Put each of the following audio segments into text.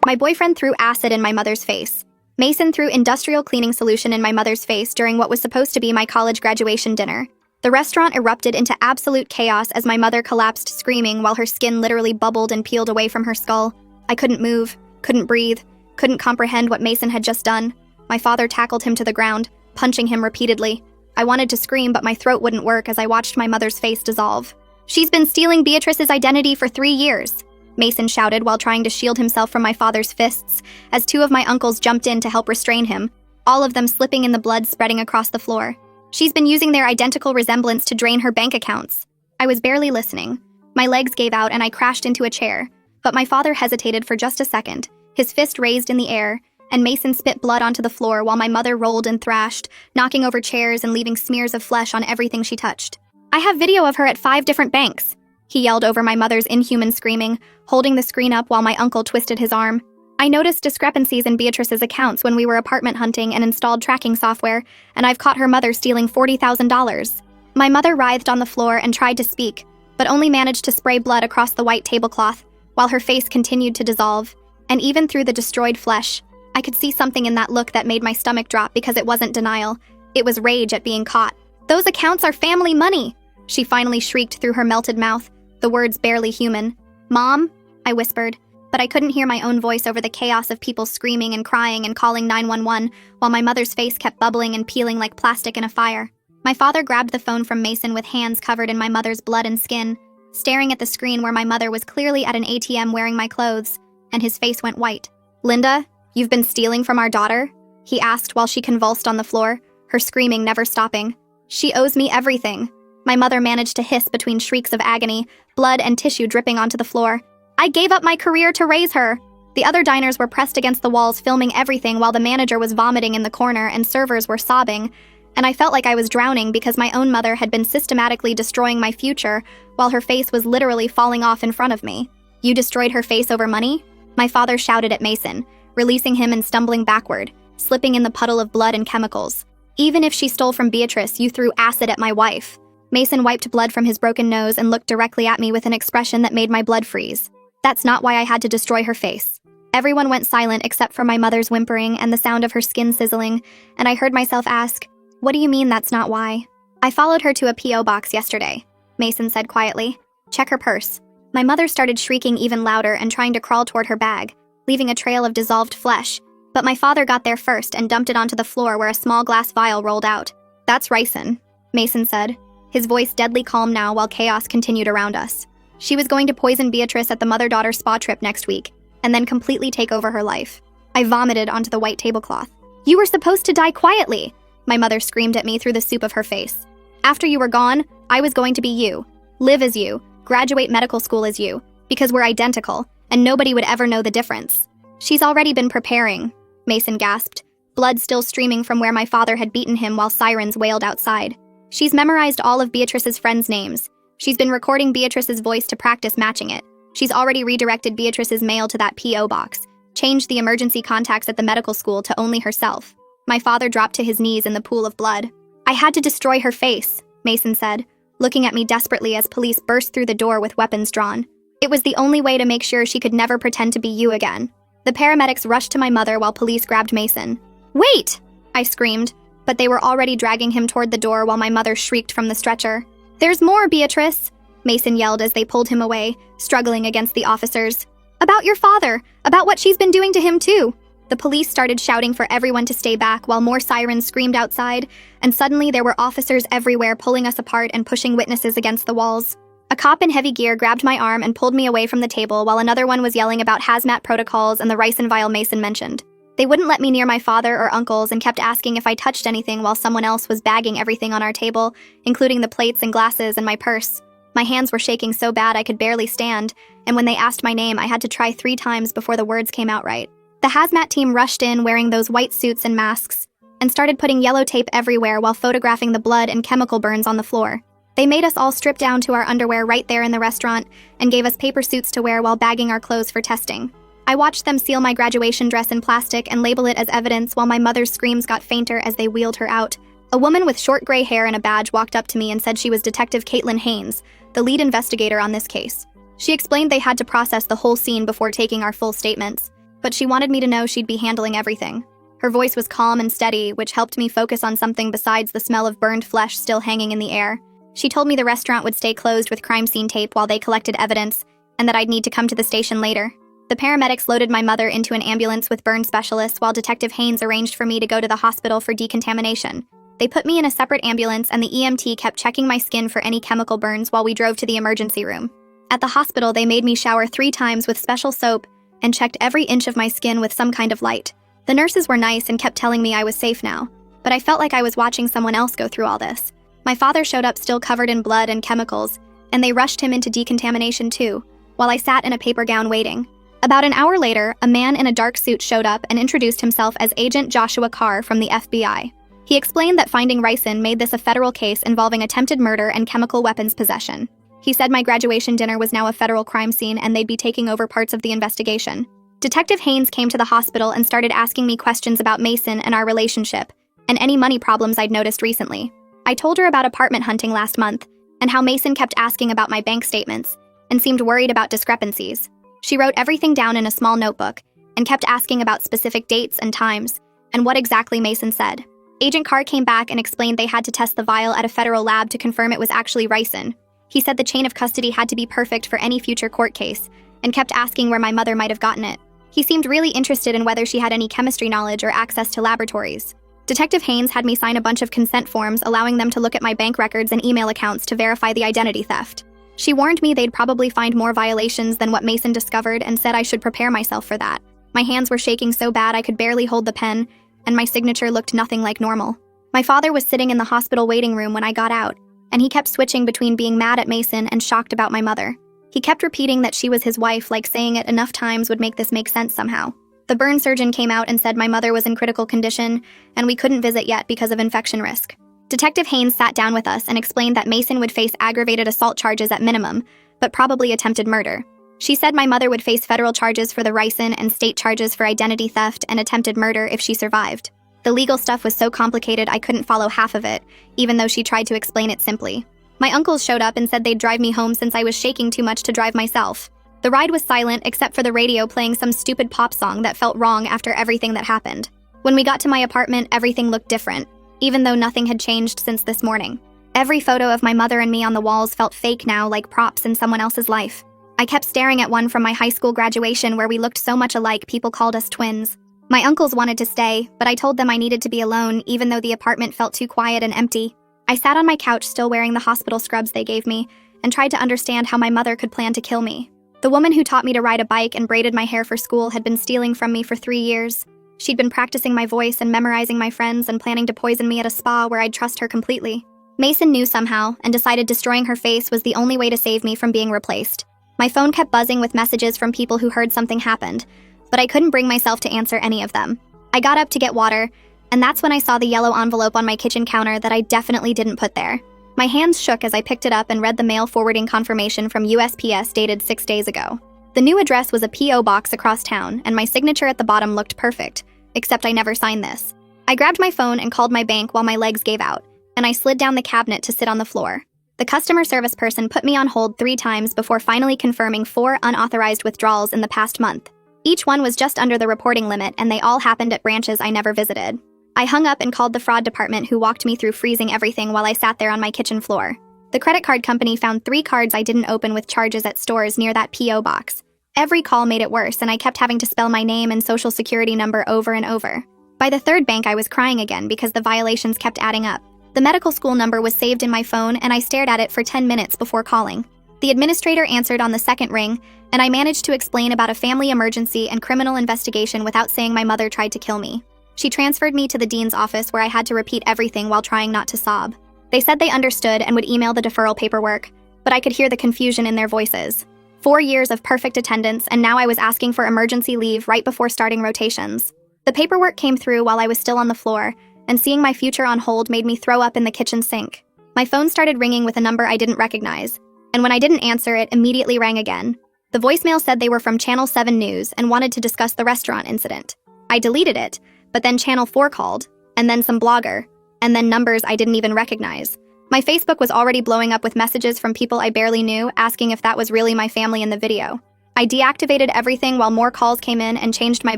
My boyfriend threw acid in my mother's face. Mason threw industrial cleaning solution in my mother's face during what was supposed to be my college graduation dinner. The restaurant erupted into absolute chaos as my mother collapsed screaming while her skin literally bubbled and peeled away from her skull. I couldn't move, couldn't breathe, couldn't comprehend what Mason had just done. My father tackled him to the ground, punching him repeatedly. I wanted to scream, but my throat wouldn't work as I watched my mother's face dissolve. "She's been stealing Beatrice's identity for 3 years," Mason shouted while trying to shield himself from my father's fists, as 2 of my uncles jumped in to help restrain him, all of them slipping in the blood spreading across the floor. "She's been using their identical resemblance to drain her bank accounts." I was barely listening. My legs gave out and I crashed into a chair, but my father hesitated for just a second, his fist raised in the air, and Mason spit blood onto the floor while my mother rolled and thrashed, knocking over chairs and leaving smears of flesh on everything she touched. "I have video of her at 5 different banks," he yelled over my mother's inhuman screaming, holding the screen up while my uncle twisted his arm. "I noticed discrepancies in Beatrice's accounts when we were apartment hunting and installed tracking software, and I've caught her mother stealing $40,000. My mother writhed on the floor and tried to speak, but only managed to spray blood across the white tablecloth, while her face continued to dissolve. And even through the destroyed flesh, I could see something in that look that made my stomach drop because it wasn't denial. It was rage at being caught. "Those accounts are family money!" She finally shrieked through her melted mouth, the words barely human. "Mom?" I whispered, but I couldn't hear my own voice over the chaos of people screaming and crying and calling 911, while my mother's face kept bubbling and peeling like plastic in a fire. My father grabbed the phone from Mason with hands covered in my mother's blood and skin, staring at the screen where my mother was clearly at an ATM wearing my clothes, and his face went white. "Linda, you've been stealing from our daughter?" he asked while she convulsed on the floor, her screaming never stopping. "She owes me everything." My mother managed to hiss between shrieks of agony, blood and tissue dripping onto the floor. "I gave up my career to raise her." The other diners were pressed against the walls filming everything while the manager was vomiting in the corner and servers were sobbing, and I felt like I was drowning because my own mother had been systematically destroying my future while her face was literally falling off in front of me. "You destroyed her face over money?" My father shouted at Mason, releasing him and stumbling backward, slipping in the puddle of blood and chemicals. "Even if she stole from Beatrice, you threw acid at my wife." Mason wiped blood from his broken nose and looked directly at me with an expression that made my blood freeze. "That's not why I had to destroy her face." Everyone went silent except for my mother's whimpering and the sound of her skin sizzling, and I heard myself ask, "What do you mean that's not why?" "I followed her to a P.O. box yesterday," Mason said quietly. "Check her purse." My mother started shrieking even louder and trying to crawl toward her bag, leaving a trail of dissolved flesh, but my father got there first and dumped it onto the floor where a small glass vial rolled out. "That's ricin," Mason said, his voice deadly calm now while chaos continued around us. "She was going to poison Beatrice at the mother-daughter spa trip next week, and then completely take over her life." I vomited onto the white tablecloth. "You were supposed to die quietly," my mother screamed at me through the soup of her face. "After you were gone, I was going to be you, live as you, graduate medical school as you, because we're identical, and nobody would ever know the difference." "She's already been preparing," Mason gasped, blood still streaming from where my father had beaten him while sirens wailed outside. "She's memorized all of Beatrice's friends' names. She's been recording Beatrice's voice to practice matching it. She's already redirected Beatrice's mail to that P.O. box, changed the emergency contacts at the medical school to only herself." My father dropped to his knees in the pool of blood. "I had to destroy her face," Mason said, looking at me desperately as police burst through the door with weapons drawn. "It was the only way to make sure she could never pretend to be you again." The paramedics rushed to my mother while police grabbed Mason. "Wait!" I screamed, but they were already dragging him toward the door while my mother shrieked from the stretcher. "There's more, Beatrice!" Mason yelled as they pulled him away, struggling against the officers. "About your father, about what she's been doing to him too." The police started shouting for everyone to stay back while more sirens screamed outside, and suddenly there were officers everywhere pulling us apart and pushing witnesses against the walls. A cop in heavy gear grabbed my arm and pulled me away from the table while another one was yelling about hazmat protocols and the ricin vial Mason mentioned. They wouldn't let me near my father or uncles and kept asking if I touched anything while someone else was bagging everything on our table, including the plates and glasses and my purse. My hands were shaking so bad I could barely stand, and when they asked my name, I had to try 3 times before the words came out right. The hazmat team rushed in wearing those white suits and masks, and started putting yellow tape everywhere while photographing the blood and chemical burns on the floor. They made us all strip down to our underwear right there in the restaurant and gave us paper suits to wear while bagging our clothes for testing. I watched them seal my graduation dress in plastic and label it as evidence while my mother's screams got fainter as they wheeled her out. A woman with short gray hair and a badge walked up to me and said she was Detective Caitlin Haynes, the lead investigator on this case. She explained they had to process the whole scene before taking our full statements. but she wanted me to know she'd be handling everything. Her voice was calm and steady, which helped me focus on something besides the smell of burned flesh still hanging in the air. She told me the restaurant would stay closed with crime scene tape while they collected evidence, and that I'd need to come to the station later. The paramedics loaded my mother into an ambulance with burn specialists while Detective Haynes arranged for me to go to the hospital for decontamination. They put me in a separate ambulance, and the EMT kept checking my skin for any chemical burns while we drove to the emergency room. At the hospital, they made me shower 3 times with special soap and checked every inch of my skin with some kind of light. The nurses were nice and kept telling me I was safe now, but I felt like I was watching someone else go through all this. My father showed up still covered in blood and chemicals, and they rushed him into decontamination too, while I sat in a paper gown waiting. About an hour later, a man in a dark suit showed up and introduced himself as Agent Joshua Carr from the FBI. He explained that finding ricin made this a federal case involving attempted murder and chemical weapons possession. He said my graduation dinner was now a federal crime scene and they'd be taking over parts of the investigation. Detective Haynes came to the hospital and started asking me questions about Mason and our relationship, and any money problems I'd noticed recently. I told her about apartment hunting last month, and how Mason kept asking about my bank statements, and seemed worried about discrepancies. She wrote everything down in a small notebook, and kept asking about specific dates and times, and what exactly Mason said. Agent Carr came back and explained they had to test the vial at a federal lab to confirm it was actually ricin. He said the chain of custody had to be perfect for any future court case, and kept asking where my mother might have gotten it. He seemed really interested in whether she had any chemistry knowledge or access to laboratories. Detective Haynes had me sign a bunch of consent forms allowing them to look at my bank records and email accounts to verify the identity theft. She warned me they'd probably find more violations than what Mason discovered and said I should prepare myself for that. My hands were shaking so bad I could barely hold the pen, and my signature looked nothing like normal. My father was sitting in the hospital waiting room when I got out, and he kept switching between being mad at Mason and shocked about my mother. He kept repeating that she was his wife, like saying it enough times would make this make sense somehow. The burn surgeon came out and said my mother was in critical condition, and we couldn't visit yet because of infection risk. Detective Haynes sat down with us and explained that Mason would face aggravated assault charges at minimum, but probably attempted murder. She said my mother would face federal charges for the ricin and state charges for identity theft and attempted murder if she survived. The legal stuff was so complicated I couldn't follow half of it, even though she tried to explain it simply. My uncles showed up and said they'd drive me home since I was shaking too much to drive myself. The ride was silent except for the radio playing some stupid pop song that felt wrong after everything that happened. When we got to my apartment, everything looked different, even though nothing had changed since this morning. Every photo of my mother and me on the walls felt fake now, like props in someone else's life. I kept staring at one from my high school graduation where we looked so much alike people called us twins. My uncles wanted to stay, but I told them I needed to be alone even though the apartment felt too quiet and empty. I sat on my couch still wearing the hospital scrubs they gave me and tried to understand how my mother could plan to kill me. The woman who taught me to ride a bike and braided my hair for school had been stealing from me for 3 years. She'd been practicing my voice and memorizing my friends and planning to poison me at a spa where I'd trust her completely. Mason knew somehow and decided destroying her face was the only way to save me from being replaced. My phone kept buzzing with messages from people who heard something happened, but I couldn't bring myself to answer any of them. I got up to get water, and that's when I saw the yellow envelope on my kitchen counter that I definitely didn't put there. My hands shook as I picked it up and read the mail forwarding confirmation from USPS dated 6 days ago. The new address was a P.O. box across town, and my signature at the bottom looked perfect, except I never signed this. I grabbed my phone and called my bank while my legs gave out, and I slid down the cabinet to sit on the floor. The customer service person put me on hold 3 times before finally confirming 4 unauthorized withdrawals in the past month. Each one was just under the reporting limit, and they all happened at branches I never visited. I hung up and called the fraud department, who walked me through freezing everything while I sat there on my kitchen floor. The credit card company found 3 cards I didn't open with charges at stores near that P.O. box. Every call made it worse, and I kept having to spell my name and social security number over and over. By the 3rd bank, I was crying again because the violations kept adding up. The medical school number was saved in my phone, and I stared at it for 10 minutes before calling. The administrator answered on the 2nd ring, and I managed to explain about a family emergency and criminal investigation without saying my mother tried to kill me. She transferred me to the dean's office where I had to repeat everything while trying not to sob. They said they understood and would email the deferral paperwork, but I could hear the confusion in their voices. 4 years of perfect attendance, and now I was asking for emergency leave right before starting rotations. The paperwork came through while I was still on the floor, and seeing my future on hold made me throw up in the kitchen sink. My phone started ringing with a number I didn't recognize, and when I didn't answer, it immediately rang again. The voicemail said they were from Channel 7 News and wanted to discuss the restaurant incident. I deleted it, but then Channel 4 called, and then some blogger, and then numbers I didn't even recognize. My Facebook was already blowing up with messages from people I barely knew asking if that was really my family in the video. I deactivated everything while more calls came in and changed my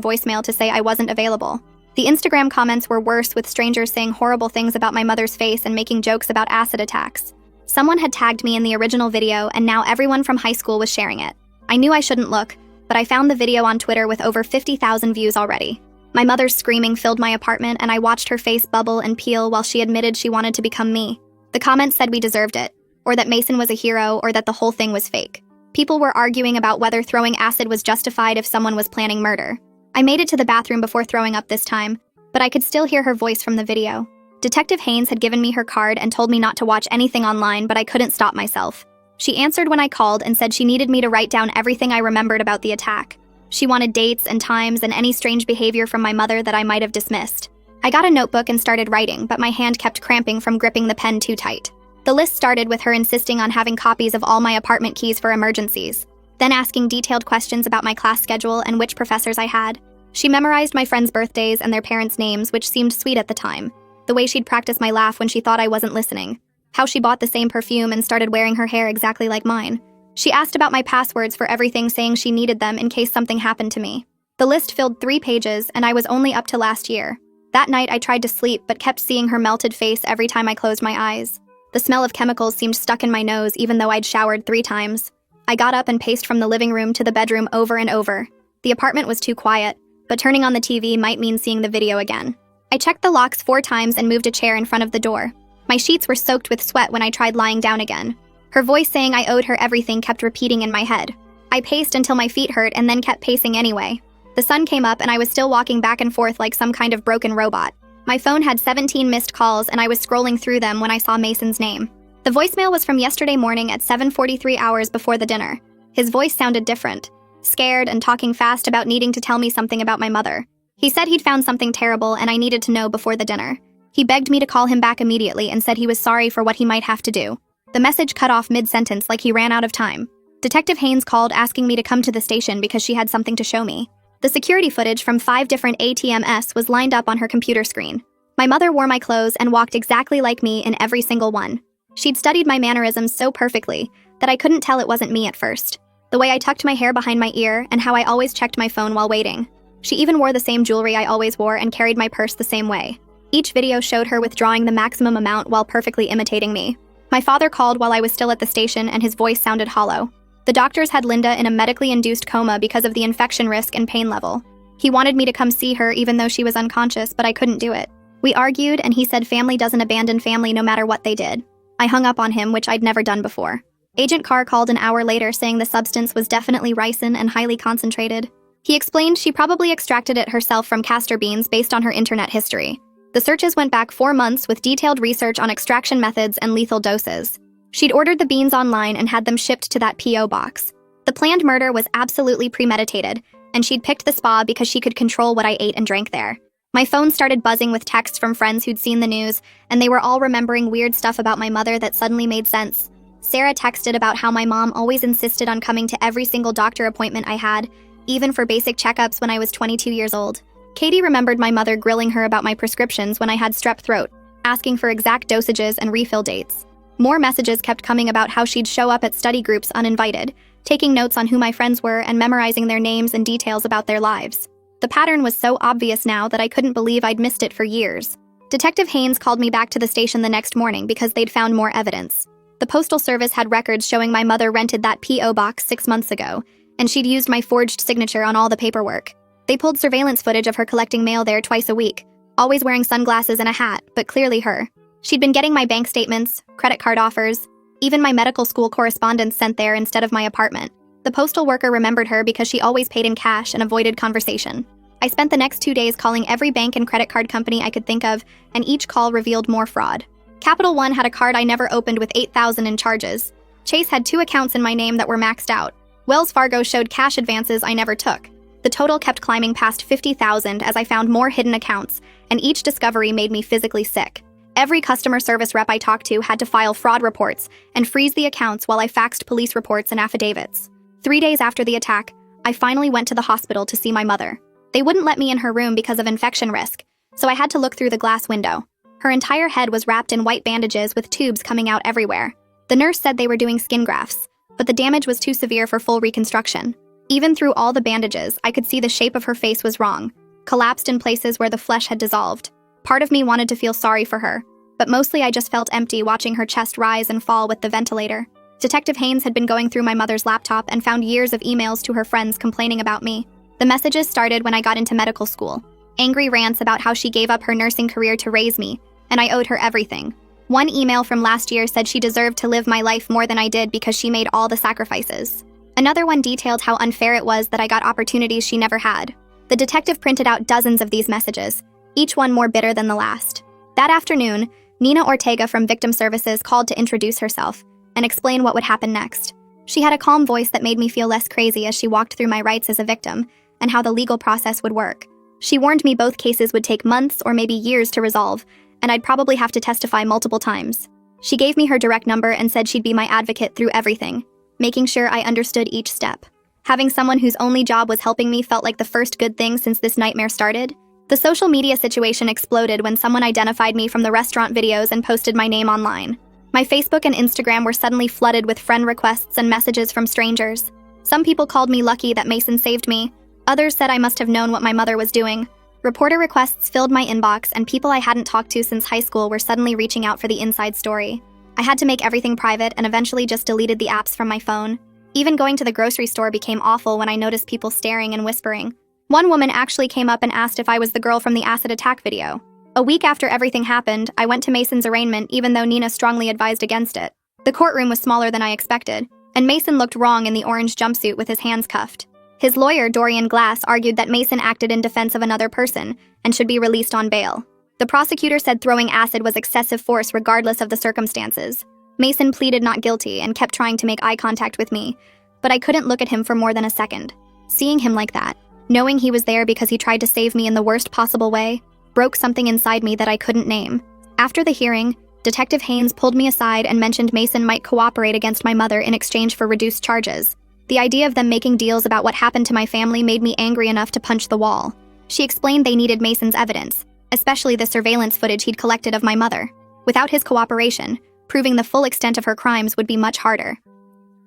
voicemail to say I wasn't available. The Instagram comments were worse, with strangers saying horrible things about my mother's face and making jokes about acid attacks. Someone had tagged me in the original video, and now everyone from high school was sharing it. I knew I shouldn't look, but I found the video on Twitter with over 50,000 views already. My mother's screaming filled my apartment, and I watched her face bubble and peel while she admitted she wanted to become me. The comments said we deserved it, or that Mason was a hero, or that the whole thing was fake. People were arguing about whether throwing acid was justified if someone was planning murder. I made it to the bathroom before throwing up this time, but I could still hear her voice from the video. Detective Haynes had given me her card and told me not to watch anything online, but I couldn't stop myself. She answered when I called and said she needed me to write down everything I remembered about the attack. She wanted dates and times and any strange behavior from my mother that I might have dismissed. I got a notebook and started writing, but my hand kept cramping from gripping the pen too tight. The list started with her insisting on having copies of all my apartment keys for emergencies, then asking detailed questions about my class schedule and which professors I had. She memorized my friends' birthdays and their parents' names, which seemed sweet at the time. The way she'd practice my laugh when she thought I wasn't listening. How she bought the same perfume and started wearing her hair exactly like mine. She asked about my passwords for everything, saying she needed them in case something happened to me. The list filled 3 pages, and I was only up to last year. That night I tried to sleep but kept seeing her melted face every time I closed my eyes. The smell of chemicals seemed stuck in my nose even though I'd showered 3 times. I got up and paced from the living room to the bedroom over and over. The apartment was too quiet, but turning on the TV might mean seeing the video again. I checked the locks 4 times and moved a chair in front of the door. My sheets were soaked with sweat when I tried lying down again. Her voice saying I owed her everything kept repeating in my head. I paced until my feet hurt and then kept pacing anyway. The sun came up and I was still walking back and forth like some kind of broken robot. My phone had 17 missed calls and I was scrolling through them when I saw Mason's name. The voicemail was from yesterday morning at 7:43 hours before the dinner. His voice sounded different, scared and talking fast about needing to tell me something about my mother. He said he'd found something terrible and I needed to know before the dinner. He begged me to call him back immediately and said he was sorry for what he might have to do. The message cut off mid-sentence like he ran out of time. Detective Haynes called asking me to come to the station because she had something to show me. The security footage from 5 different ATMs was lined up on her computer screen. My mother wore my clothes and walked exactly like me in every single one. She'd studied my mannerisms so perfectly that I couldn't tell it wasn't me at first. The way I tucked my hair behind my ear and how I always checked my phone while waiting. She even wore the same jewelry I always wore and carried my purse the same way. Each video showed her withdrawing the maximum amount while perfectly imitating me. My father called while I was still at the station and his voice sounded hollow. The doctors had Linda in a medically induced coma because of the infection risk and pain level. He wanted me to come see her even though she was unconscious, but I couldn't do it. We argued and he said family doesn't abandon family no matter what they did. I hung up on him, which I'd never done before. Agent Carr called an hour later saying the substance was definitely ricin and highly concentrated. He explained she probably extracted it herself from castor beans based on her internet history. The searches went back 4 months with detailed research on extraction methods and lethal doses. She'd ordered the beans online and had them shipped to that P.O. box. The planned murder was absolutely premeditated, and she'd picked the spa because she could control what I ate and drank there. My phone started buzzing with texts from friends who'd seen the news, and they were all remembering weird stuff about my mother that suddenly made sense. Sarah texted about how my mom always insisted on coming to every single doctor appointment I had, even for basic checkups when I was 22 years old. Katie remembered my mother grilling her about my prescriptions when I had strep throat, asking for exact dosages and refill dates. More messages kept coming about how she'd show up at study groups uninvited, taking notes on who my friends were and memorizing their names and details about their lives. The pattern was so obvious now that I couldn't believe I'd missed it for years. Detective Haynes called me back to the station the next morning because they'd found more evidence. The Postal Service had records showing my mother rented that P.O. box 6 months ago, and she'd used my forged signature on all the paperwork. They pulled surveillance footage of her collecting mail there twice a week, always wearing sunglasses and a hat, but clearly her. She'd been getting my bank statements, credit card offers, even my medical school correspondence sent there instead of my apartment. The postal worker remembered her because she always paid in cash and avoided conversation. I spent the next 2 days calling every bank and credit card company I could think of, and each call revealed more fraud. Capital One had a card I never opened with $8,000 in charges. Chase had 2 accounts in my name that were maxed out. Wells Fargo showed cash advances I never took. The total kept climbing past $50,000 as I found more hidden accounts, and each discovery made me physically sick. Every customer service rep I talked to had to file fraud reports and freeze the accounts while I faxed police reports and affidavits. 3 days after the attack, I finally went to the hospital to see my mother. They wouldn't let me in her room because of infection risk, so I had to look through the glass window. Her entire head was wrapped in white bandages with tubes coming out everywhere. The nurse said they were doing skin grafts, but the damage was too severe for full reconstruction. Even through all the bandages, I could see the shape of her face was wrong, collapsed in places where the flesh had dissolved. Part of me wanted to feel sorry for her, but mostly I just felt empty watching her chest rise and fall with the ventilator. Detective Haynes had been going through my mother's laptop and found years of emails to her friends complaining about me. The messages started when I got into medical school. Angry rants about how she gave up her nursing career to raise me, and I owed her everything. One email from last year said she deserved to live my life more than I did because she made all the sacrifices. Another one detailed how unfair it was that I got opportunities she never had. The detective printed out dozens of these messages, each one more bitter than the last. That afternoon, Nina Ortega from Victim Services called to introduce herself and explain what would happen next. She had a calm voice that made me feel less crazy as she walked through my rights as a victim and how the legal process would work. She warned me both cases would take months or maybe years to resolve, and I'd probably have to testify multiple times. She gave me her direct number and said she'd be my advocate through everything, making sure I understood each step. Having someone whose only job was helping me felt like the first good thing since this nightmare started. The social media situation exploded when someone identified me from the restaurant videos and posted my name online. My Facebook and Instagram were suddenly flooded with friend requests and messages from strangers. Some people called me lucky that Mason saved me. Others said I must have known what my mother was doing. Reporter requests filled my inbox, and people I hadn't talked to since high school were suddenly reaching out for the inside story. I had to make everything private and eventually just deleted the apps from my phone. Even going to the grocery store became awful when I noticed people staring and whispering. One woman actually came up and asked if I was the girl from the acid attack video. A week after everything happened, I went to Mason's arraignment even though Nina strongly advised against it. The courtroom was smaller than I expected, and Mason looked wrong in the orange jumpsuit with his hands cuffed. His lawyer, Dorian Glass, argued that Mason acted in defense of another person and should be released on bail. The prosecutor said throwing acid was excessive force regardless of the circumstances. Mason pleaded not guilty and kept trying to make eye contact with me, but I couldn't look at him for more than a second. Seeing him like that, knowing he was there because he tried to save me in the worst possible way, broke something inside me that I couldn't name. After the hearing, Detective Haynes pulled me aside and mentioned Mason might cooperate against my mother in exchange for reduced charges. The idea of them making deals about what happened to my family made me angry enough to punch the wall. She explained they needed Mason's evidence, especially the surveillance footage he'd collected of my mother. Without his cooperation, proving the full extent of her crimes would be much harder.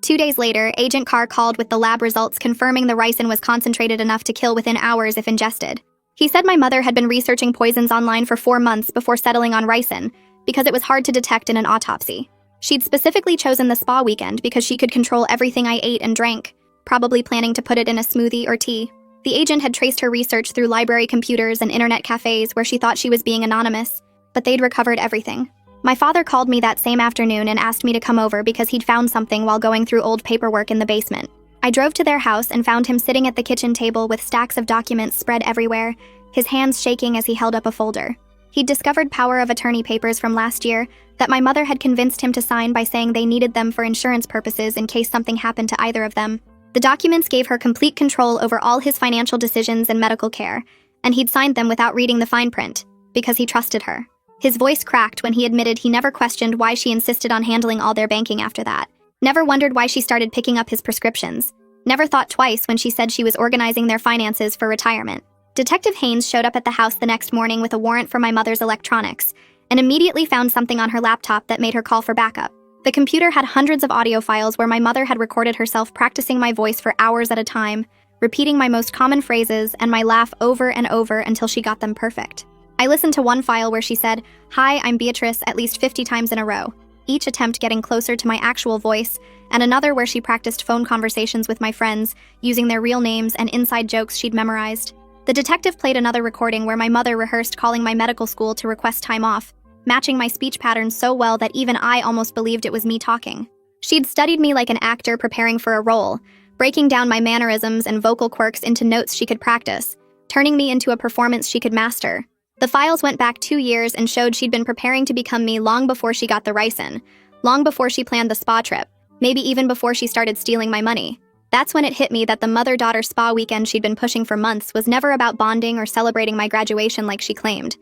2 days later, Agent Carr called with the lab results confirming the ricin was concentrated enough to kill within hours if ingested. He said my mother had been researching poisons online for 4 months before settling on ricin because it was hard to detect in an autopsy. She'd specifically chosen the spa weekend because she could control everything I ate and drank, probably planning to put it in a smoothie or tea. The agent had traced her research through library computers and internet cafes where she thought she was being anonymous, but they'd recovered everything. My father called me that same afternoon and asked me to come over because he'd found something while going through old paperwork in the basement. I drove to their house and found him sitting at the kitchen table with stacks of documents spread everywhere, his hands shaking as he held up a folder. He'd discovered power of attorney papers from last year that my mother had convinced him to sign by saying they needed them for insurance purposes in case something happened to either of them. The documents gave her complete control over all his financial decisions and medical care, and he'd signed them without reading the fine print, because he trusted her. His voice cracked when he admitted he never questioned why she insisted on handling all their banking after that. Never wondered why she started picking up his prescriptions. Never thought twice when she said she was organizing their finances for retirement. Detective Haynes showed up at the house the next morning with a warrant for my mother's electronics, and immediately found something on her laptop that made her call for backup. The computer had hundreds of audio files where my mother had recorded herself practicing my voice for hours at a time, repeating my most common phrases and my laugh over and over until she got them perfect. I listened to one file where she said, "Hi, I'm Beatrice," at least 50 times in a row, each attempt getting closer to my actual voice, and another where she practiced phone conversations with my friends, using their real names and inside jokes she'd memorized. The detective played another recording where my mother rehearsed calling my medical school to request time off, matching my speech patterns so well that even I almost believed it was me talking. She'd studied me like an actor preparing for a role, breaking down my mannerisms and vocal quirks into notes she could practice, turning me into a performance she could master. The files went back 2 years and showed she'd been preparing to become me long before she got the ricin, long before she planned the spa trip, maybe even before she started stealing my money. That's when it hit me that the mother-daughter spa weekend she'd been pushing for months was never about bonding or celebrating my graduation like she claimed.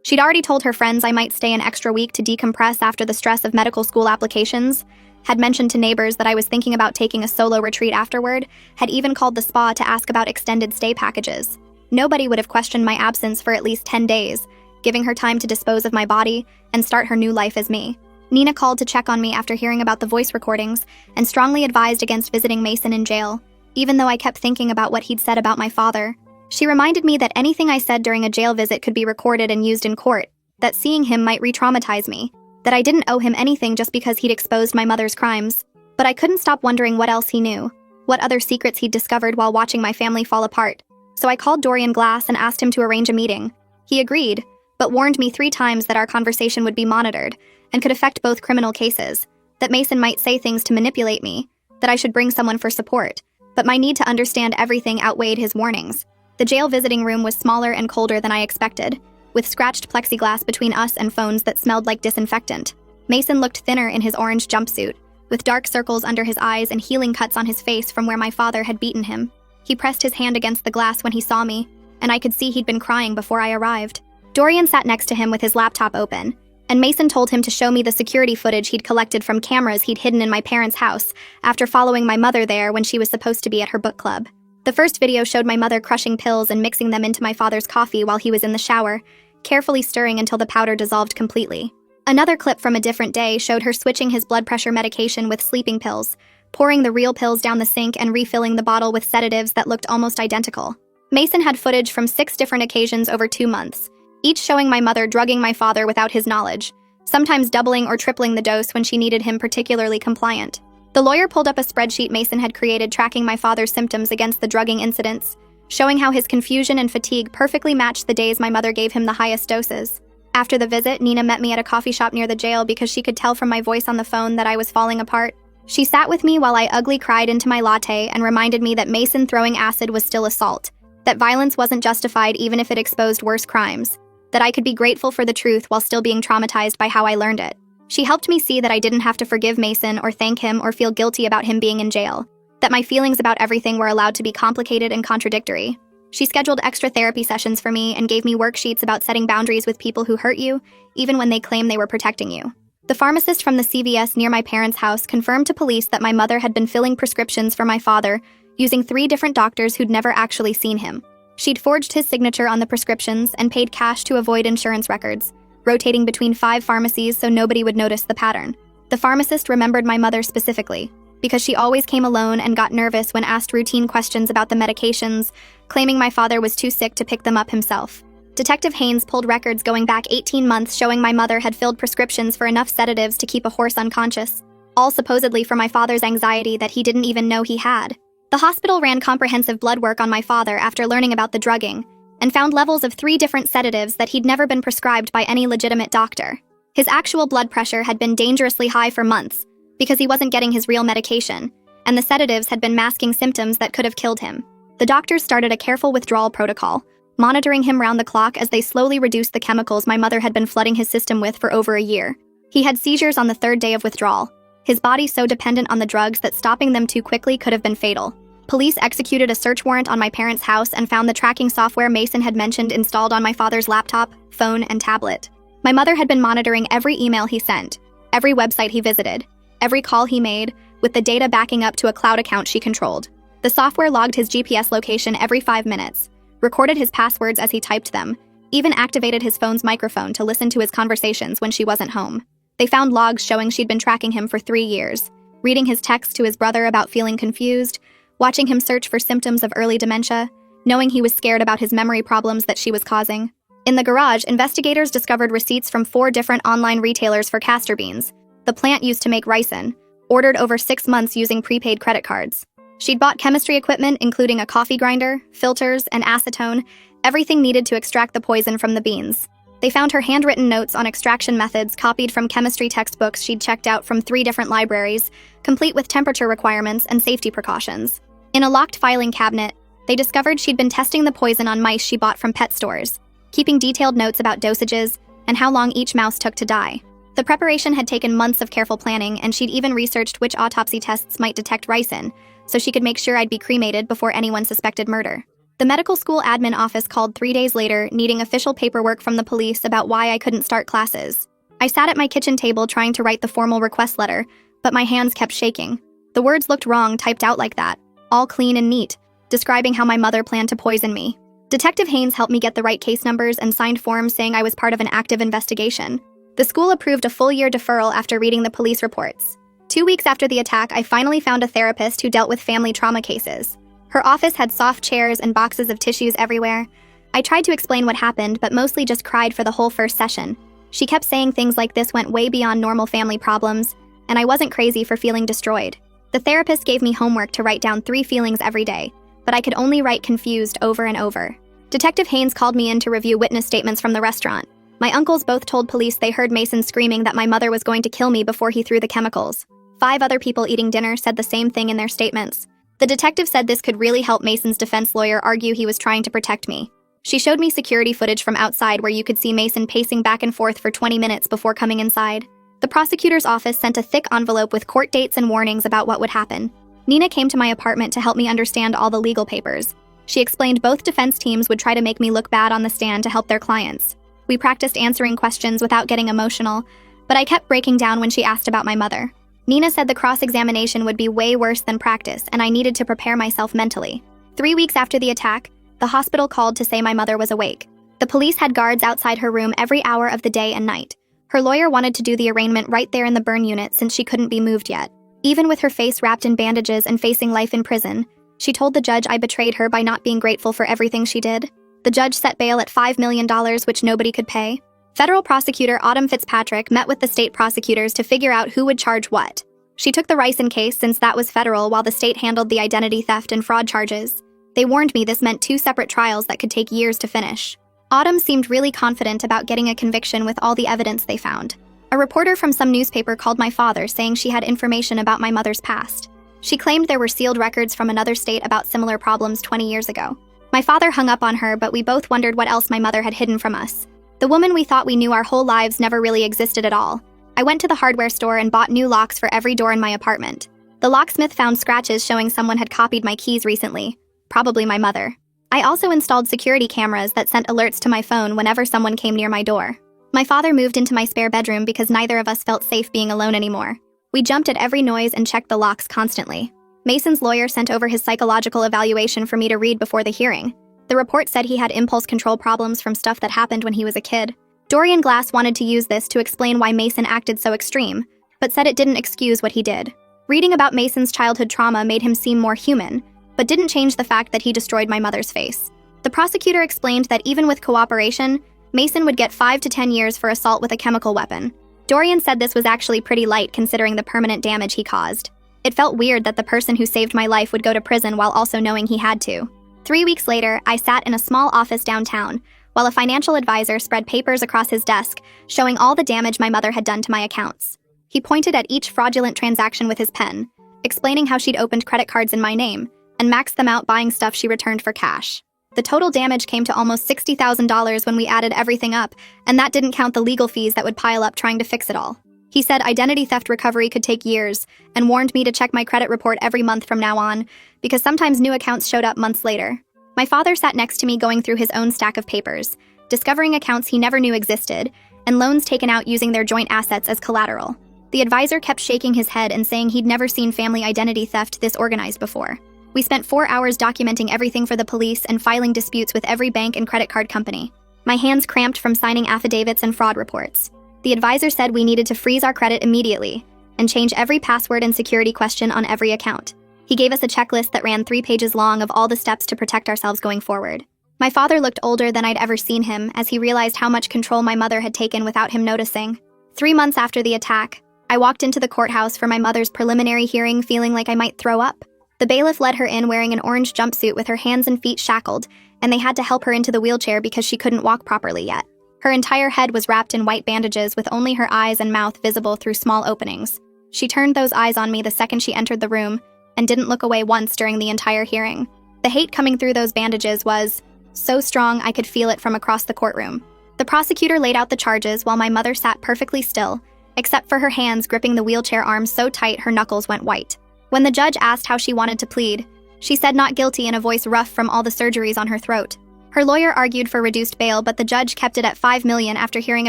She'd already told her friends I might stay an extra week to decompress after the stress of medical school applications, had mentioned to neighbors that I was thinking about taking a solo retreat afterward, had even called the spa to ask about extended stay packages. Nobody would have questioned my absence for at least 10 days, giving her time to dispose of my body and start her new life as me. Nina called to check on me after hearing about the voice recordings and strongly advised against visiting Mason in jail. even though I kept thinking about what he'd said about my father. She reminded me that anything I said during a jail visit could be recorded and used in court, that seeing him might re-traumatize me, that I didn't owe him anything just because he'd exposed my mother's crimes. But I couldn't stop wondering what else he knew, what other secrets he'd discovered while watching my family fall apart. So I called Dorian Glass and asked him to arrange a meeting. He agreed, but warned me 3 times that our conversation would be monitored and could affect both criminal cases, that Mason might say things to manipulate me, that I should bring someone for support, but my need to understand everything outweighed his warnings. The jail visiting room was smaller and colder than I expected, with scratched plexiglass between us and phones that smelled like disinfectant. Mason looked thinner in his orange jumpsuit, with dark circles under his eyes and healing cuts on his face from where my father had beaten him. He pressed his hand against the glass when he saw me, and I could see he'd been crying before I arrived. Dorian sat next to him with his laptop open, and Mason told him to show me the security footage he'd collected from cameras he'd hidden in my parents' house after following my mother there when she was supposed to be at her book club. The first video showed my mother crushing pills and mixing them into my father's coffee while he was in the shower, carefully stirring until the powder dissolved completely. Another clip from a different day showed her switching his blood pressure medication with sleeping pills, pouring the real pills down the sink and refilling the bottle with sedatives that looked almost identical. Mason had footage from 6 different occasions over 2 months, each showing my mother drugging my father without his knowledge, sometimes doubling or tripling the dose when she needed him particularly compliant. The lawyer pulled up a spreadsheet Mason had created tracking my father's symptoms against the drugging incidents, showing how his confusion and fatigue perfectly matched the days my mother gave him the highest doses. After the visit, Nina met me at a coffee shop near the jail because she could tell from my voice on the phone that I was falling apart. She sat with me while I ugly cried into my latte and reminded me that Mason throwing acid was still assault, that violence wasn't justified even if it exposed worse crimes, that I could be grateful for the truth while still being traumatized by how I learned it. She helped me see that I didn't have to forgive Mason or thank him or feel guilty about him being in jail, that my feelings about everything were allowed to be complicated and contradictory. She scheduled extra therapy sessions for me and gave me worksheets about setting boundaries with people who hurt you, even when they claim they were protecting you. The pharmacist from the CVS near my parents' house confirmed to police that my mother had been filling prescriptions for my father using 3 different doctors who'd never actually seen him. She'd forged his signature on the prescriptions and paid cash to avoid insurance records, rotating between 5 pharmacies so nobody would notice the pattern. The pharmacist remembered my mother specifically, because she always came alone and got nervous when asked routine questions about the medications, claiming my father was too sick to pick them up himself. Detective Haynes pulled records going back 18 months showing my mother had filled prescriptions for enough sedatives to keep a horse unconscious, all supposedly for my father's anxiety that he didn't even know he had. The hospital ran comprehensive blood work on my father after learning about the drugging, and found levels of 3 different sedatives that he'd never been prescribed by any legitimate doctor. His actual blood pressure had been dangerously high for months, because he wasn't getting his real medication, and the sedatives had been masking symptoms that could have killed him. The doctors started a careful withdrawal protocol, monitoring him round the clock as they slowly reduced the chemicals my mother had been flooding his system with for over a year. He had seizures on the 3rd day of withdrawal, his body so dependent on the drugs that stopping them too quickly could have been fatal. Police executed a search warrant on my parents' house and found the tracking software Mason had mentioned installed on my father's laptop, phone, and tablet. My mother had been monitoring every email he sent, every website he visited, every call he made, with the data backing up to a cloud account she controlled. The software logged his GPS location every 5 minutes, recorded his passwords as he typed them, even activated his phone's microphone to listen to his conversations when she wasn't home. They found logs showing she'd been tracking him for 3 years, reading his texts to his brother about feeling confused, watching him search for symptoms of early dementia, knowing he was scared about his memory problems that she was causing. In the garage, investigators discovered receipts from 4 different online retailers for castor beans, the plant used to make ricin, ordered over 6 months using prepaid credit cards. She'd bought chemistry equipment, including a coffee grinder, filters, and acetone, everything needed to extract the poison from the beans. They found her handwritten notes on extraction methods copied from chemistry textbooks she'd checked out from 3 different libraries, complete with temperature requirements and safety precautions. In a locked filing cabinet, they discovered she'd been testing the poison on mice she bought from pet stores, keeping detailed notes about dosages and how long each mouse took to die. The preparation had taken months of careful planning, and she'd even researched which autopsy tests might detect ricin, so she could make sure I'd be cremated before anyone suspected murder. The medical school admin office called 3 days later, needing official paperwork from the police about why I couldn't start classes. I sat at my kitchen table trying to write the formal request letter, but my hands kept shaking. The words looked wrong typed out like that, all clean and neat, describing how my mother planned to poison me. Detective Haynes helped me get the right case numbers and signed forms saying I was part of an active investigation. The school approved a full-year deferral after reading the police reports. 2 weeks after the attack, I finally found a therapist who dealt with family trauma cases. Her office had soft chairs and boxes of tissues everywhere. I tried to explain what happened, but mostly just cried for the whole first session. She kept saying things like this went way beyond normal family problems, and I wasn't crazy for feeling destroyed. The therapist gave me homework to write down 3 feelings every day, but I could only write confused over and over. Detective Haynes called me in to review witness statements from the restaurant. My uncles both told police they heard Mason screaming that my mother was going to kill me before he threw the chemicals. 5 other people eating dinner said the same thing in their statements. The detective said this could really help Mason's defense lawyer argue he was trying to protect me. She showed me security footage from outside where you could see Mason pacing back and forth for 20 minutes before coming inside. The prosecutor's office sent a thick envelope with court dates and warnings about what would happen. Nina came to my apartment to help me understand all the legal papers. She explained both defense teams would try to make me look bad on the stand to help their clients. We practiced answering questions without getting emotional, but I kept breaking down when she asked about my mother. Nina said the cross-examination would be way worse than practice, and I needed to prepare myself mentally. 3 weeks after the attack, the hospital called to say my mother was awake. The police had guards outside her room every hour of the day and night. Her lawyer wanted to do the arraignment right there in the burn unit since she couldn't be moved yet. Even with her face wrapped in bandages and facing life in prison, she told the judge I betrayed her by not being grateful for everything she did. The judge set bail at $5 million, which nobody could pay. Federal prosecutor Autumn Fitzpatrick met with the state prosecutors to figure out who would charge what. She took the ricin case since that was federal while the state handled the identity theft and fraud charges. They warned me this meant 2 separate trials that could take years to finish. Autumn seemed really confident about getting a conviction with all the evidence they found. A reporter from some newspaper called my father saying she had information about my mother's past. She claimed there were sealed records from another state about similar problems 20 years ago. My father hung up on her, but we both wondered what else my mother had hidden from us. The woman we thought we knew our whole lives never really existed at all. I went to the hardware store and bought new locks for every door in my apartment. The locksmith found scratches showing someone had copied my keys recently. Probably my mother. I also installed security cameras that sent alerts to my phone whenever someone came near my door. My father moved into my spare bedroom because neither of us felt safe being alone anymore. We jumped at every noise and checked the locks constantly. Mason's lawyer sent over his psychological evaluation for me to read before the hearing. The report said he had impulse control problems from stuff that happened when he was a kid. Dorian Glass wanted to use this to explain why Mason acted so extreme, but said it didn't excuse what he did. Reading about Mason's childhood trauma made him seem more human, but didn't change the fact that he destroyed my mother's face. The prosecutor explained that even with cooperation, Mason would get 5 to 10 years for assault with a chemical weapon. Dorian said this was actually pretty light considering the permanent damage he caused. It felt weird that the person who saved my life would go to prison while also knowing he had to. 3 weeks later, I sat in a small office downtown, while a financial advisor spread papers across his desk showing all the damage my mother had done to my accounts. He pointed at each fraudulent transaction with his pen, explaining how she'd opened credit cards in my name, and maxed them out buying stuff she returned for cash. The total damage came to almost $60,000 when we added everything up, and that didn't count the legal fees that would pile up trying to fix it all. He said identity theft recovery could take years, and warned me to check my credit report every month from now on, because sometimes new accounts showed up months later. My father sat next to me going through his own stack of papers, discovering accounts he never knew existed, and loans taken out using their joint assets as collateral. The advisor kept shaking his head and saying he'd never seen family identity theft this organized before. We spent 4 hours documenting everything for the police and filing disputes with every bank and credit card company. My hands cramped from signing affidavits and fraud reports. The advisor said we needed to freeze our credit immediately and change every password and security question on every account. He gave us a checklist that ran 3 pages long of all the steps to protect ourselves going forward. My father looked older than I'd ever seen him as he realized how much control my mother had taken without him noticing. 3 months after the attack, I walked into the courthouse for my mother's preliminary hearing feeling like I might throw up. The bailiff led her in wearing an orange jumpsuit with her hands and feet shackled, and they had to help her into the wheelchair because she couldn't walk properly yet. Her entire head was wrapped in white bandages with only her eyes and mouth visible through small openings. She turned those eyes on me the second she entered the room and didn't look away once during the entire hearing. The hate coming through those bandages was so strong I could feel it from across the courtroom. The prosecutor laid out the charges while my mother sat perfectly still, except for her hands gripping the wheelchair arms so tight her knuckles went white. When the judge asked how she wanted to plead, she said not guilty in a voice rough from all the surgeries on her throat. Her lawyer argued for reduced bail, but the judge kept it at $5 million after hearing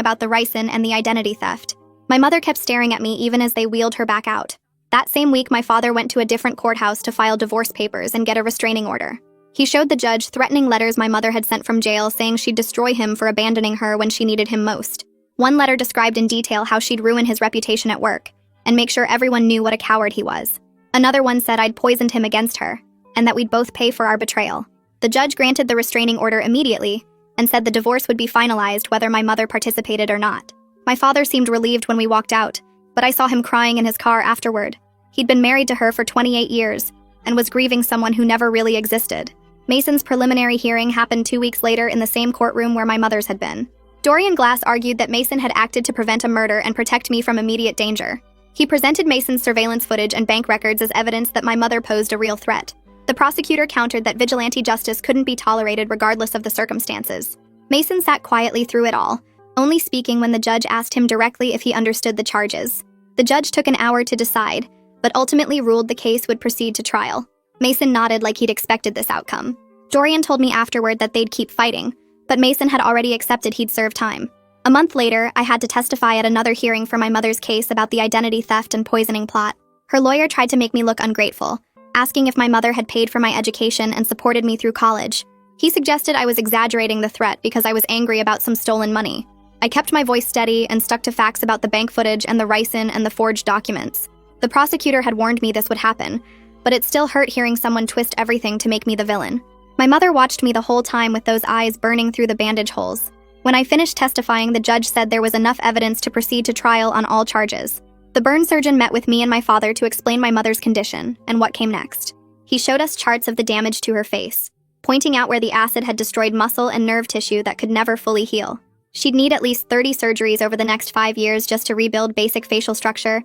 about the ricin and the identity theft. My mother kept staring at me even as they wheeled her back out. That same week, my father went to a different courthouse to file divorce papers and get a restraining order. He showed the judge threatening letters my mother had sent from jail saying she'd destroy him for abandoning her when she needed him most. One letter described in detail how she'd ruin his reputation at work and make sure everyone knew what a coward he was. Another one said I'd poisoned him against her. and that we'd both pay for our betrayal. The judge granted the restraining order immediately and said the divorce would be finalized whether my mother participated or not. My father seemed relieved when we walked out, but I saw him crying in his car afterward. He'd been married to her for 28 years and was grieving someone who never really existed. Mason's preliminary hearing happened 2 weeks later in the same courtroom where my mother's had been. Dorian Glass argued that Mason had acted to prevent a murder and protect me from immediate danger. He presented Mason's surveillance footage and bank records as evidence that my mother posed a real threat. The prosecutor countered that vigilante justice couldn't be tolerated regardless of the circumstances. Mason sat quietly through it all, only speaking when the judge asked him directly if he understood the charges. The judge took an hour to decide, but ultimately ruled the case would proceed to trial. Mason nodded like he'd expected this outcome. Dorian told me afterward that they'd keep fighting, but Mason had already accepted he'd serve time. A month later, I had to testify at another hearing for my mother's case about the identity theft and poisoning plot. Her lawyer tried to make me look ungrateful, asking if my mother had paid for my education and supported me through college. He suggested I was exaggerating the threat because I was angry about some stolen money. I kept my voice steady and stuck to facts about the bank footage and the ricin and the forged documents. The prosecutor had warned me this would happen, but it still hurt hearing someone twist everything to make me the villain. My mother watched me the whole time with those eyes burning through the bandage holes. When I finished testifying, the judge said there was enough evidence to proceed to trial on all charges. The burn surgeon met with me and my father to explain my mother's condition and what came next. He showed us charts of the damage to her face, pointing out where the acid had destroyed muscle and nerve tissue that could never fully heal. She'd need at least 30 surgeries over the next 5 years just to rebuild basic facial structure.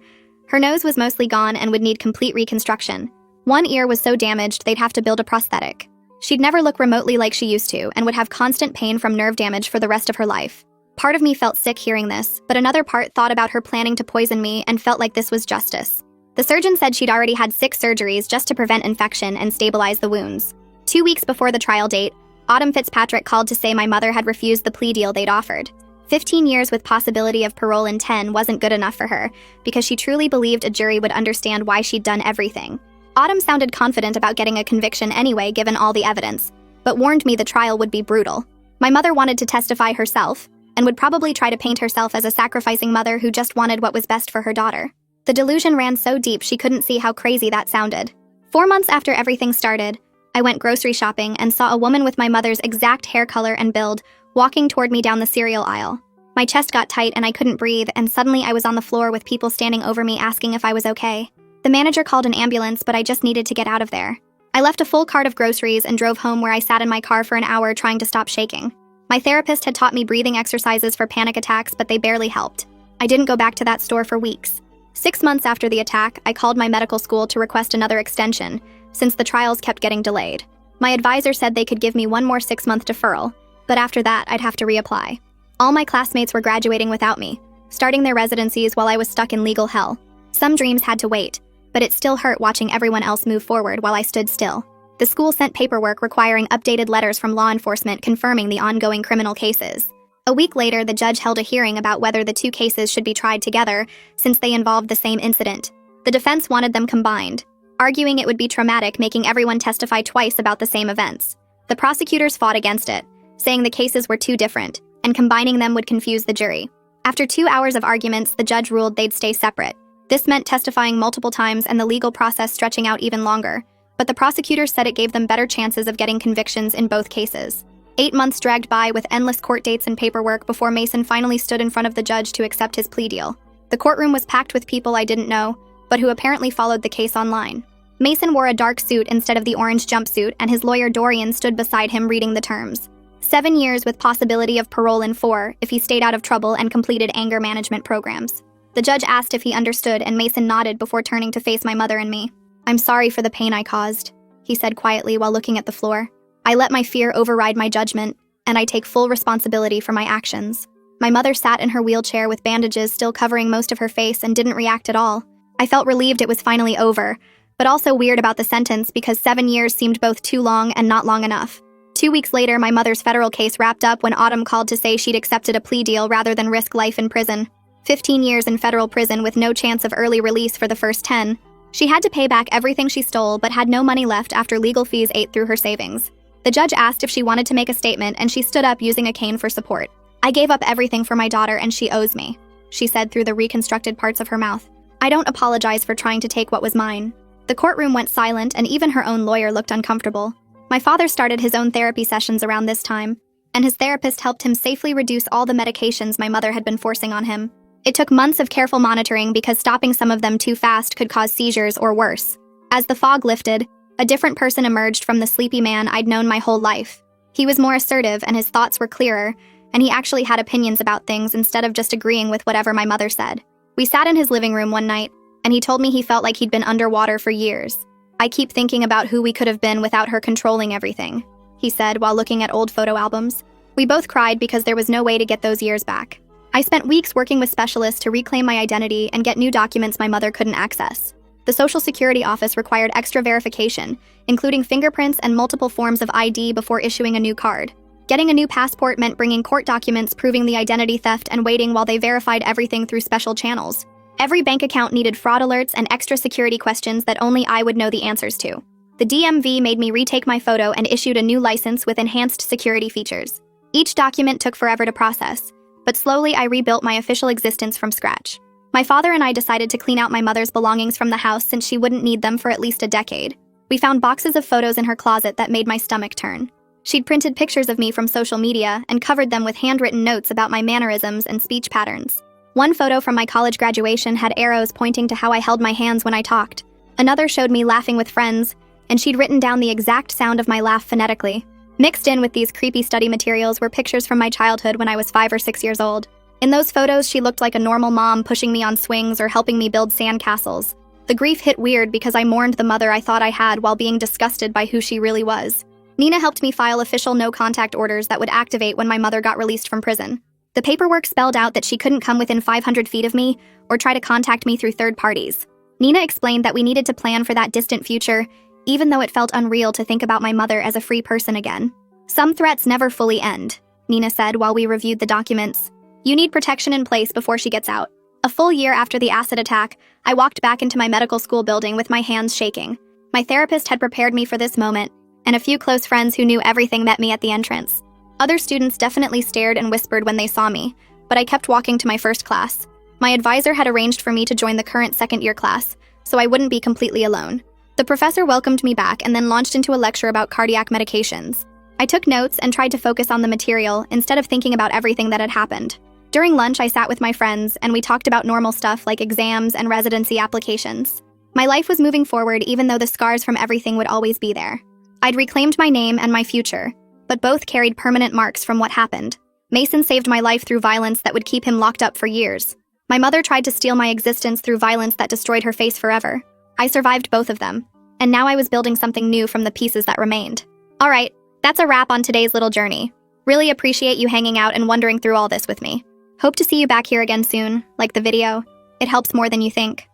Her nose was mostly gone and would need complete reconstruction. One ear was so damaged they'd have to build a prosthetic. She'd never look remotely like she used to and would have constant pain from nerve damage for the rest of her life. Part of me felt sick hearing this, but another part thought about her planning to poison me and felt like this was justice. The surgeon said she'd already had 6 surgeries just to prevent infection and stabilize the wounds. 2 weeks before the trial date, Autumn Fitzpatrick called to say my mother had refused the plea deal they'd offered. 15 years with possibility of parole in 10 wasn't good enough for her, because she truly believed a jury would understand why she'd done everything. Autumn sounded confident about getting a conviction anyway given all the evidence, but warned me the trial would be brutal. My mother wanted to testify herself, and would probably try to paint herself as a sacrificing mother who just wanted what was best for her daughter. The delusion ran so deep she couldn't see how crazy that sounded. 4 months after everything started, I went grocery shopping and saw a woman with my mother's exact hair color and build walking toward me down the cereal aisle. My chest got tight and I couldn't breathe, and suddenly I was on the floor with people standing over me asking if I was okay. The manager called an ambulance, but I just needed to get out of there. I left a full cart of groceries and drove home, where I sat in my car for an hour trying to stop shaking. My therapist had taught me breathing exercises for panic attacks, but they barely helped. I didn't go back to that store for weeks. 6 months after the attack, I called my medical school to request another extension, since the trials kept getting delayed. My advisor said they could give me one more 6-month deferral, but after that, I'd have to reapply. All my classmates were graduating without me, starting their residencies while I was stuck in legal hell. Some dreams had to wait, but it still hurt watching everyone else move forward while I stood still. The school sent paperwork requiring updated letters from law enforcement confirming the ongoing criminal cases. A week later, the judge held a hearing about whether the 2 cases should be tried together, since they involved the same incident. The defense wanted them combined, arguing it would be traumatic making everyone testify twice about the same events. The prosecutors fought against it, saying the cases were too different, and combining them would confuse the jury. After 2 hours of arguments, the judge ruled they'd stay separate. This meant testifying multiple times and the legal process stretching out even longer, but the prosecutors said it gave them better chances of getting convictions in both cases. 8 months dragged by with endless court dates and paperwork before Mason finally stood in front of the judge to accept his plea deal. The courtroom was packed with people I didn't know, but who apparently followed the case online. Mason wore a dark suit instead of the orange jumpsuit, and his lawyer Dorian stood beside him reading the terms. 7 years with possibility of parole in 4 if he stayed out of trouble and completed anger management programs. The judge asked if he understood, and Mason nodded before turning to face my mother and me. "I'm sorry for the pain I caused," he said quietly while looking at the floor. "I let my fear override my judgment, and I take full responsibility for my actions." My mother sat in her wheelchair with bandages still covering most of her face and didn't react at all. I felt relieved it was finally over, but also weird about the sentence because 7 years seemed both too long and not long enough. 2 weeks later, my mother's federal case wrapped up when Autumn called to say she'd accepted a plea deal rather than risk life in prison. 15 years in federal prison with no chance of early release for the first 10. She had to pay back everything she stole but had no money left after legal fees ate through her savings. The judge asked if she wanted to make a statement, and she stood up using a cane for support. "I gave up everything for my daughter and she owes me," she said through the reconstructed parts of her mouth. "I don't apologize for trying to take what was mine. The courtroom went silent, and even her own lawyer looked uncomfortable. My father started his own therapy sessions around this time, and his therapist helped him safely reduce all the medications my mother had been forcing on him. It took months of careful monitoring because stopping some of them too fast could cause seizures or worse. As the fog lifted, a different person emerged from the sleepy man I'd known my whole life. He was more assertive and his thoughts were clearer, and he actually had opinions about things instead of just agreeing with whatever my mother said. We sat in his living room one night, and he told me he felt like he'd been underwater for years. "I keep thinking about who we could have been without her controlling everything," he said while looking at old photo albums. We both cried because there was no way to get those years back. I spent weeks working with specialists to reclaim my identity and get new documents my mother couldn't access. The Social Security office required extra verification, including fingerprints and multiple forms of ID before issuing a new card. Getting a new passport meant bringing court documents proving the identity theft and waiting while they verified everything through special channels. Every bank account needed fraud alerts and extra security questions that only I would know the answers to. The DMV made me retake my photo and issued a new license with enhanced security features. Each document took forever to process, but slowly I rebuilt my official existence from scratch. My father and I decided to clean out my mother's belongings from the house since she wouldn't need them for at least a decade. We found boxes of photos in her closet that made my stomach turn. She'd printed pictures of me from social media and covered them with handwritten notes about my mannerisms and speech patterns. One photo from my college graduation had arrows pointing to how I held my hands when I talked. Another showed me laughing with friends, and she'd written down the exact sound of my laugh phonetically. Mixed in with these creepy study materials were pictures from my childhood when I was 5 or 6 years old. In those photos, she looked like a normal mom pushing me on swings or helping me build sandcastles. The grief hit weird because I mourned the mother I thought I had while being disgusted by who she really was. Nina helped me file official no-contact orders that would activate when my mother got released from prison. The paperwork spelled out that she couldn't come within 500 feet of me or try to contact me through third parties. Nina explained that we needed to plan for that distant future, even though it felt unreal to think about my mother as a free person again. "Some threats never fully end," Nina said while we reviewed the documents. "You need protection in place before she gets out." A full year after the acid attack, I walked back into my medical school building with my hands shaking. My therapist had prepared me for this moment, and a few close friends who knew everything met me at the entrance. Other students definitely stared and whispered when they saw me, but I kept walking to my first class. My advisor had arranged for me to join the current second-year class, so I wouldn't be completely alone. The professor welcomed me back and then launched into a lecture about cardiac medications. I took notes and tried to focus on the material instead of thinking about everything that had happened. During lunch, I sat with my friends and we talked about normal stuff like exams and residency applications. My life was moving forward even though the scars from everything would always be there. I'd reclaimed my name and my future, but both carried permanent marks from what happened. Mason saved my life through violence that would keep him locked up for years. My mother tried to steal my existence through violence that destroyed her face forever. I survived both of them, and now I was building something new from the pieces that remained. All right, that's a wrap on today's little journey. Really appreciate you hanging out and wondering through all this with me. Hope to see you back here again soon. Like the video, it helps more than you think.